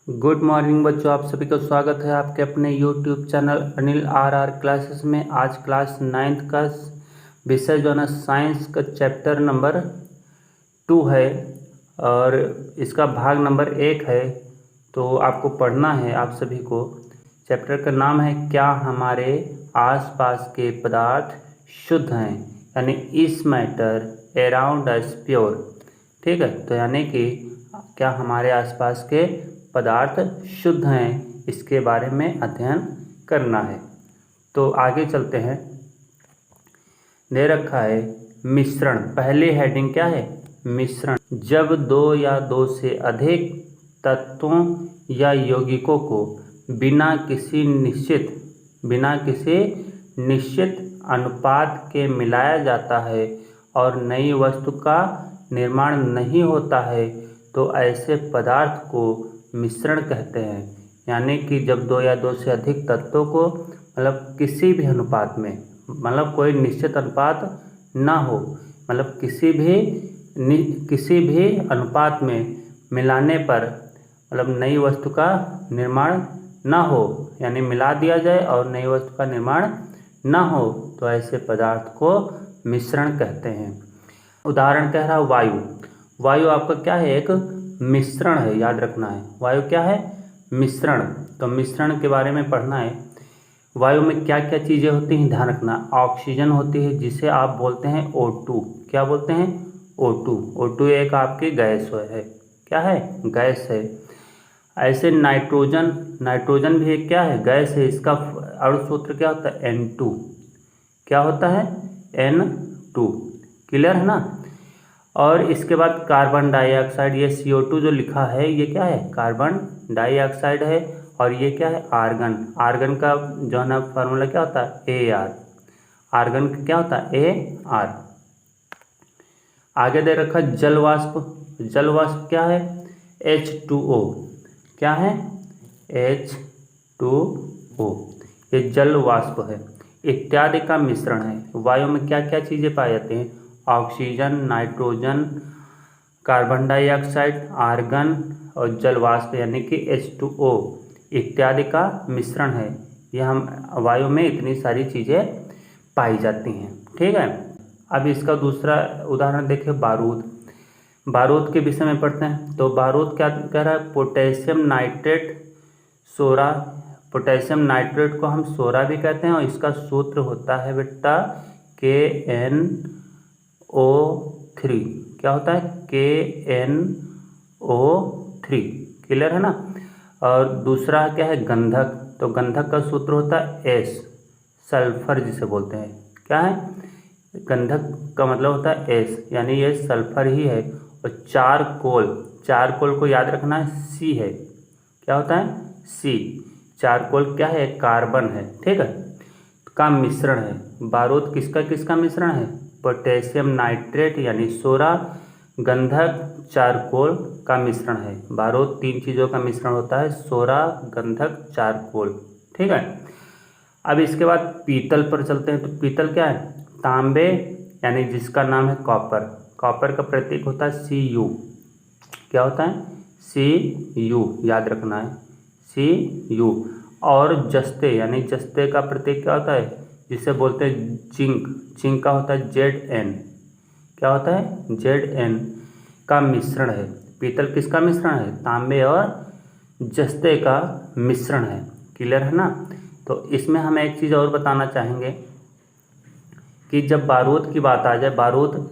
Good morning बच्चों, आप सभी का स्वागत है आपके अपने YouTube channel Anil R classes में। आज क्लास 9th का विषय जो है ना साइंस का चैप्टर नंबर 2 है और इसका भाग नंबर 1 है। तो आपको पढ़ना है आप सभी को। चैप्टर का नाम है क्या हमारे आसपास के पदार्थ शुद्ध हैं, यानी इस मैटर अराउंड अस प्योर। ठीक है, तो यानी कि क्या हमारे आसपास के पदार्थ शुद्ध हैं, इसके बारे में अध्ययन करना है। तो आगे चलते हैं। दे रखा है मिश्रण। पहली हेडिंग क्या है? मिश्रण। जब दो या दो से अधिक तत्वों या यौगिकों को बिना किसी निश्चित अनुपात के मिलाया जाता है और नई वस्तु का निर्माण नहीं होता है तो ऐसे पदार्थ को मिश्रण कहते हैं। यानी कि जब दो या दो से अधिक तत्वों को मतलब किसी भी अनुपात में, मतलब कोई निश्चित अनुपात ना हो, मतलब किसी भी अनुपात में मिलाने पर मतलब नई वस्तु का निर्माण ना हो, यानी मिला दिया जाए और नई वस्तु का निर्माण ना हो तो ऐसे पदार्थ को मिश्रण कहते हैं। उदाहरण कह रहा है वायु। वायु आपका क्या है? एक मिश्रण है, याद रखना है। वायु क्या है? मिश्रण। तो मिश्रण के बारे में पढ़ना है। वायु में क्या क्या चीज़ें होती हैं, ध्यान रखना। ऑक्सीजन होती है जिसे आप बोलते हैं O2। क्या बोलते हैं? O2। O2 एक आपकी गैस है। क्या है? गैस है। ऐसे नाइट्रोजन भी एक क्या है? गैस है। इसका अणु सूत्र क्या होता है? N2। क्या होता है? N2। क्लियर है ना? और इसके बाद कार्बन डाइऑक्साइड, ये CO2 जो लिखा है ये क्या है? कार्बन डाइऑक्साइड है। और ये क्या है? आर्गन। आर्गन का जो है ना फार्मूला क्या होता है? AR। आर्गन का क्या होता है? AR। आगे दे रखा जल वाष्प। जल वाष्प क्या है? H2O। क्या है? H2O। ये जल वाष्प है। इत्यादि का मिश्रण है। वायु में क्या क्या चीज़ें पाई जाती हैं? Oxygen, nitrogen, carbon dioxide, argon और जल वाष्प यानी कि H2O इत्यादि का मिश्रण है। यह हम वायु में इतनी सारी चीज़ें पाई जाती हैं। ठीक है, अब इसका दूसरा उदाहरण देखिए, बारूद। बारूद के विषय में पढ़ते हैं। तो बारूद क्या कह रहा है? पोटेशियम नाइट्रेट सोरा। पोटेशियम नाइट्रेट को हम सोरा भी कहते हैं और इसका सूत्र होता है बेटा KNO3। क्या होता है? KNO3। क्लियर है ना? और दूसरा क्या है? गंधक। तो गंधक का सूत्र होता है S, सल्फर जिसे बोलते हैं। क्या है? गंधक का मतलब होता है S, यानी ये सल्फर ही है। और चारकोल को याद रखना है, C है। क्या होता है? C। चारकोल क्या है? कार्बन है। ठीक है, का मिश्रण है। बारूद किसका किसका मिश्रण है? पोटेशियम नाइट्रेट यानी सोरा, गंधक, चारकोल का मिश्रण है। बारूद 3 चीज़ों का मिश्रण होता है, सोरा, गंधक, चारकोल। ठीक है, अब इसके बाद पीतल पर चलते हैं। तो पीतल क्या है? तांबे, यानी जिसका नाम है कॉपर। कॉपर का प्रतीक होता है Cu। क्या होता है? Cu, याद रखना है, Cu। और जस्ते, यानी जस्ते का प्रतीक क्या होता है? जिसे बोलते हैं जिंक। जिंक का होता है Zn। क्या होता है? Zn का मिश्रण है। पीतल किसका मिश्रण है? तांबे और जस्ते का मिश्रण है। क्लियर है ना? तो इसमें हम एक चीज़ और बताना चाहेंगे कि जब बारूद की बात आ जाए, बारूद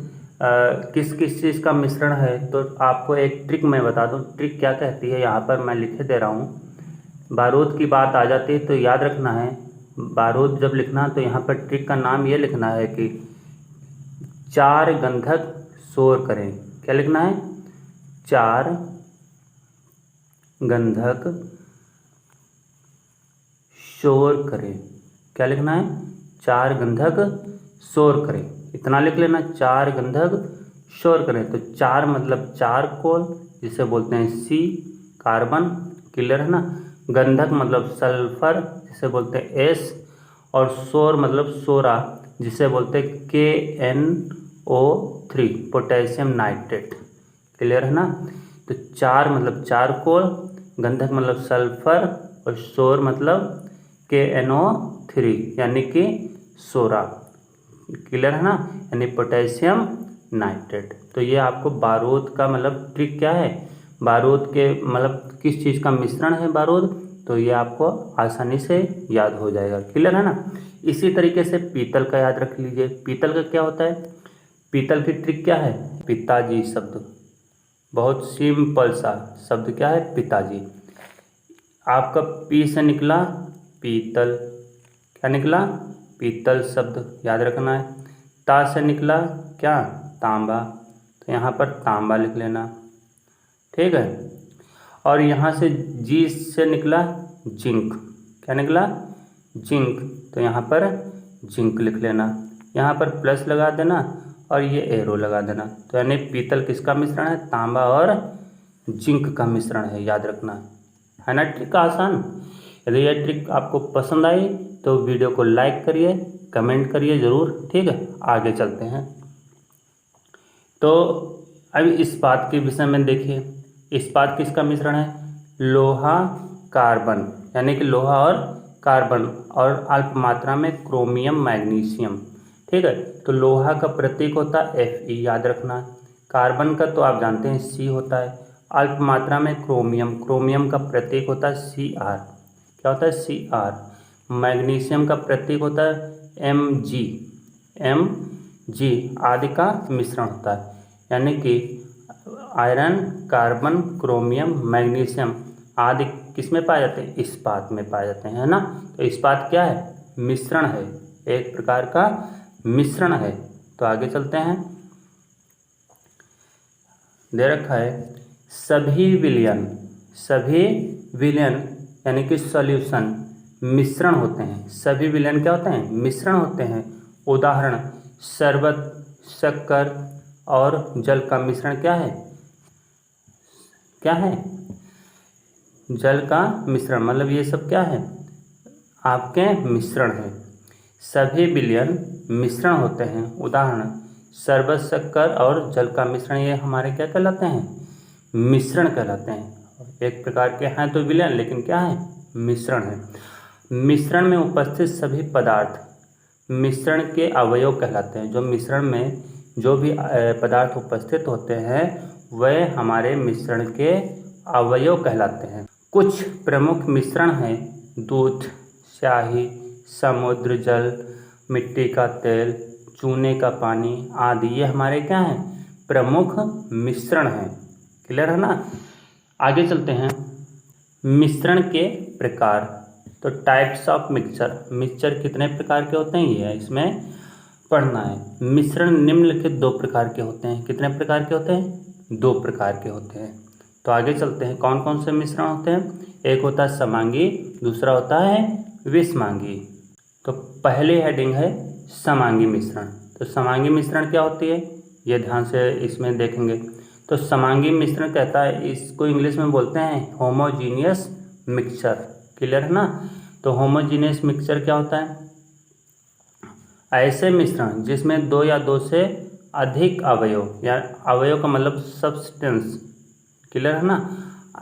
किस किस चीज़ का मिश्रण है, तो आपको एक ट्रिक मैं बता दूं। ट्रिक क्या कहती है, यहाँ पर मैं लिखे दे रहा हूँ। बारूद की बात आ जाती है तो याद रखना है, बारूद जब लिखना तो यहाँ पर ट्रिक का नाम ये लिखना है कि 4 गंधक शोर करें। क्या लिखना है? 4 गंधक शोर करें। क्या लिखना है? 4 गंधक शोर करें। इतना लिख लेना, 4 गंधक शोर करें। तो 4 मतलब चारकोल जिसे बोलते हैं C, कार्बन। क्लियर है ना? गंधक मतलब सल्फर जिसे बोलते हैं S, और शोर मतलब सोरा जिसे बोलते हैं KNO3, पोटेशियम नाइट्रेट। क्लियर है ना? तो 4 मतलब चारकोल, गंधक मतलब सल्फर और शोर मतलब KNO3 यानी कि सोरा। क्लियर है ना, यानी पोटेशियम नाइट्रेट। तो ये आपको बारूद का मतलब ट्रिक क्या है, बारूद के मतलब किस चीज़ का मिश्रण है बारूद, तो ये आपको आसानी से याद हो जाएगा। क्लियर है ना। इसी तरीके से पीतल का याद रख लीजिए। पीतल का क्या होता है, पीतल की ट्रिक क्या है, पिताजी शब्द, बहुत सिंपल सा शब्द क्या है, पिताजी। आपका पी से निकला पीतल, क्या निकला, पीतल शब्द याद रखना है। ता से निकला क्या, तांबा, तो यहाँ पर तांबा लिख लेना, ठीक है। और यहाँ से जी से निकला जिंक, क्या निकला, जिंक, तो यहाँ पर जिंक लिख लेना, यहाँ पर प्लस लगा देना और ये एरो लगा देना। तो यानी पीतल किसका मिश्रण है, तांबा और जिंक का मिश्रण है, याद रखना है ना। ट्रिक आसान। यदि यह ट्रिक आपको पसंद आई तो वीडियो को लाइक करिए, कमेंट करिए ज़रूर, ठीक है। आगे चलते हैं। तो अभी इस्पात के विषय में देखिए, इस्पात किसका मिश्रण है, लोहा कार्बन, यानी कि लोहा और कार्बन और अल्प मात्रा में क्रोमियम मैग्नीशियम, ठीक है। तो लोहा का प्रतीक होता है Fe, याद रखना। कार्बन का तो आप जानते हैं C होता है। अल्प मात्रा में क्रोमियम, क्रोमियम का प्रतीक होता है Cr, क्या होता है, Cr। मैग्नीशियम का प्रतीक होता है Mg, Mg आदि का मिश्रण होता है, यानी कि आयरन, कार्बन, क्रोमियम, मैग्नीशियम आदि किस में पाए जाते हैं, इस्पात में पाए जाते हैं, है ना। तो इस्पात क्या है, मिश्रण है, एक प्रकार का मिश्रण है। तो आगे चलते हैं। दे रखा है सभी विलयन, सभी विलयन यानी कि सॉल्यूशन मिश्रण होते हैं। सभी विलयन क्या होते हैं, मिश्रण होते हैं। उदाहरण शरबत, शक्कर और जल का मिश्रण क्या है, क्या है, जल का मिश्रण, मतलब ये सब क्या है, आपके मिश्रण है। सभी विलयन मिश्रण होते हैं। उदाहरण शरबत, शक्कर और जल का मिश्रण, ये हमारे क्या कहलाते हैं, मिश्रण कहलाते हैं। एक प्रकार के हैं तो विलयन, लेकिन क्या है, मिश्रण है। मिश्रण में उपस्थित सभी पदार्थ मिश्रण के अवयव कहलाते हैं। जो मिश्रण में जो भी पदार्थ उपस्थित होते हैं वह हमारे मिश्रण के अवयव कहलाते हैं। कुछ प्रमुख मिश्रण हैं दूध, स्याही, समुद्र जल, मिट्टी का तेल, चूने का पानी आदि, ये हमारे क्या हैं, प्रमुख मिश्रण हैं। क्लियर है ना। आगे चलते हैं। मिश्रण के प्रकार, तो टाइप्स ऑफ मिक्सचर, मिक्सचर कितने प्रकार के होते हैं ये इसमें पढ़ना है। मिश्रण निम्नलिखित दो प्रकार के होते हैं। कितने प्रकार के होते हैं, दो प्रकार के होते हैं। तो आगे चलते हैं, कौन कौन से मिश्रण होते हैं। एक होता है समांगी, दूसरा होता है विषमांगी। तो पहली हेडिंग है समांगी मिश्रण। तो समांगी मिश्रण क्या होती है, ये ध्यान से इसमें देखेंगे। तो समांगी मिश्रण कहता है, इसको इंग्लिश में बोलते हैं होमोजीनियस मिक्सचर। क्लियर है ना। तो होमोजीनियस मिक्सचर क्या होता है, ऐसे मिश्रण जिसमें दो या दो से अधिक अवयव, या अवयव का मतलब सब्सटेंस, क्लियर है ना।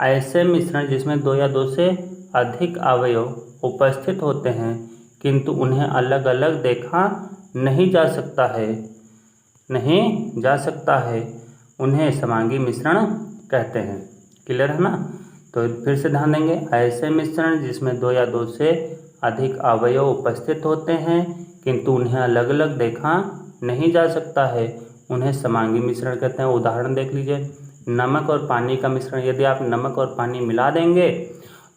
ऐसे मिश्रण जिसमें दो या दो से अधिक अवयव उपस्थित होते हैं किंतु उन्हें अलग अलग देखा नहीं जा सकता है, नहीं जा सकता है, उन्हें समांगी मिश्रण कहते हैं। क्लियर है ना। तो फिर से ध्यान देंगे, ऐसे मिश्रण जिसमें दो या दो से अधिक अवयव उपस्थित होते हैं किंतु उन्हें अलग अलग देखा नहीं जा सकता है, उन्हें समांगी मिश्रण कहते हैं। उदाहरण देख लीजिए, नमक और पानी का मिश्रण। यदि आप नमक और पानी मिला देंगे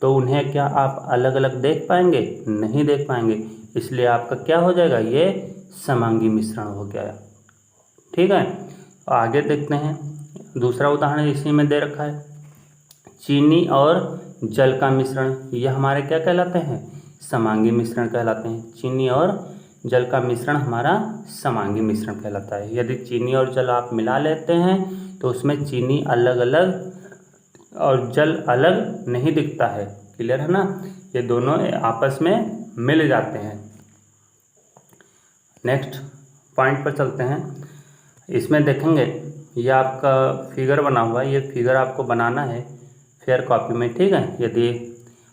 तो उन्हें क्या आप अलग अलग देख पाएंगे, नहीं देख पाएंगे, इसलिए आपका क्या हो जाएगा, ये समांगी मिश्रण हो गया। ठीक है। आगे देखते हैं, दूसरा उदाहरण इसी में दे रखा है, चीनी और जल का मिश्रण। यह हमारे क्या कहलाते हैं, समांगी मिश्रण कहलाते हैं। चीनी और जल का मिश्रण हमारा समांगी मिश्रण कहलाता है। यदि चीनी और जल आप मिला लेते हैं तो उसमें चीनी अलग अलग और जल अलग नहीं दिखता है। क्लियर है ना। ये दोनों आपस में मिल जाते हैं। नेक्स्ट पॉइंट पर चलते हैं। इसमें देखेंगे, ये आपका फिगर बना हुआ है, ये फिगर आपको बनाना है। फेयर कॉपी में, ठीक है। यदि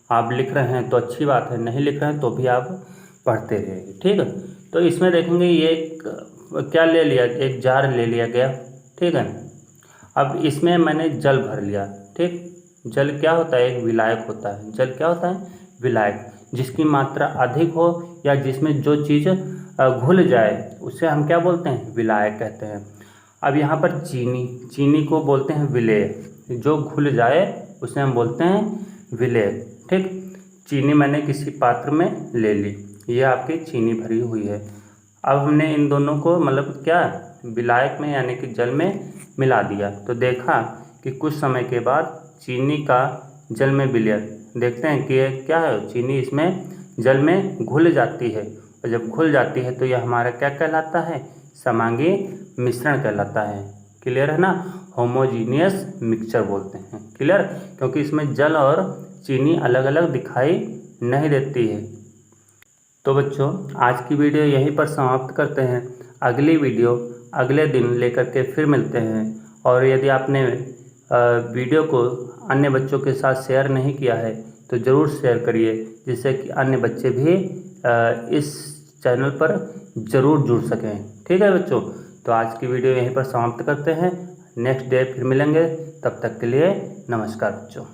आप लिख रहे हैं तो अच्छी बात है, नहीं लिख रहे हैं तो भी आप पढ़ते रहिए, ठीक है। तो इसमें देखेंगे ये क्या ले लिया, एक जार ले लिया गया, ठीक है। अब इसमें मैंने जल भर लिया, ठीक। जल क्या होता है, एक विलायक होता है। जल क्या होता है, विलायक। जिसकी मात्रा अधिक हो या जिसमें जो चीज़ घुल जाए उसे हम क्या बोलते हैं, विलायक कहते हैं। अब यहाँ पर चीनी को बोलते हैं विलेय। जो घुल जाए उसे हम बोलते हैं विलेय, ठीक। चीनी मैंने किसी पात्र में ले ली, ये आपकी चीनी भरी हुई है। अब हमने इन दोनों को मतलब क्या, विलायक में यानी कि जल में मिला दिया। तो देखा कि कुछ समय के बाद चीनी का जल में विलय, देखते हैं कि ये क्या है, चीनी इसमें जल में घुल जाती है। और जब घुल जाती है तो यह हमारा क्या कहलाता है, समांगी मिश्रण कहलाता है। क्लियर है ना, होमोजीनियस मिक्सचर बोलते हैं। क्लियर, क्योंकि इसमें जल और चीनी अलग अलग दिखाई नहीं देती है। तो बच्चों आज की वीडियो यहीं पर समाप्त करते हैं। अगली वीडियो अगले दिन लेकर के फिर मिलते हैं। और यदि आपने वीडियो को अन्य बच्चों के साथ शेयर नहीं किया है तो ज़रूर शेयर करिए, जिससे कि अन्य बच्चे भी इस चैनल पर ज़रूर जुड़ सकें। ठीक है बच्चों, तो आज की वीडियो यहीं पर समाप्त करते हैं। नेक्स्ट डे फिर मिलेंगे, तब तक के लिए नमस्कार बच्चों।